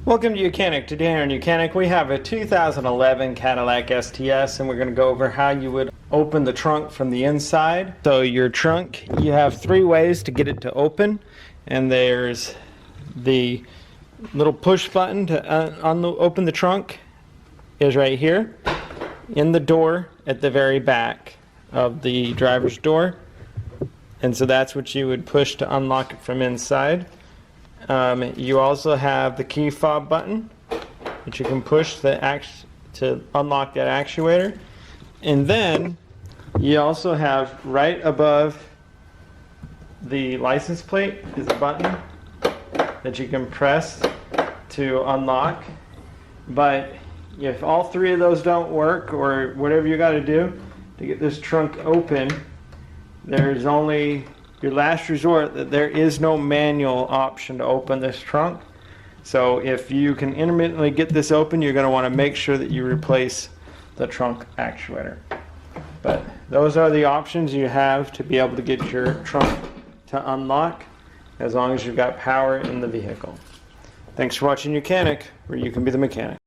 Welcome to YOUCANIC. Today on YOUCANIC we have a 2011 Cadillac STS, and we're going to go over how you would open the trunk from the inside. So your trunk, you have three ways to get it to open, and there's the little push button to open the trunk is right here in the door at the very back of the driver's door, and so that's what you would push to unlock it from inside. You also have the key fob button that you can push to unlock that actuator, and then you also have right above the license plate is a button that you can press to unlock. But if all three of those don't work, or whatever you got to do to get this trunk open, there's only your last resort that there is no manual option to open this trunk. So if you can intermittently get this open, you're going to want to make sure that you replace the trunk actuator. But those are the options you have to be able to get your trunk to unlock, as long as you've got power in the vehicle. Thanks for watching YOUCANIC, where you can be the mechanic.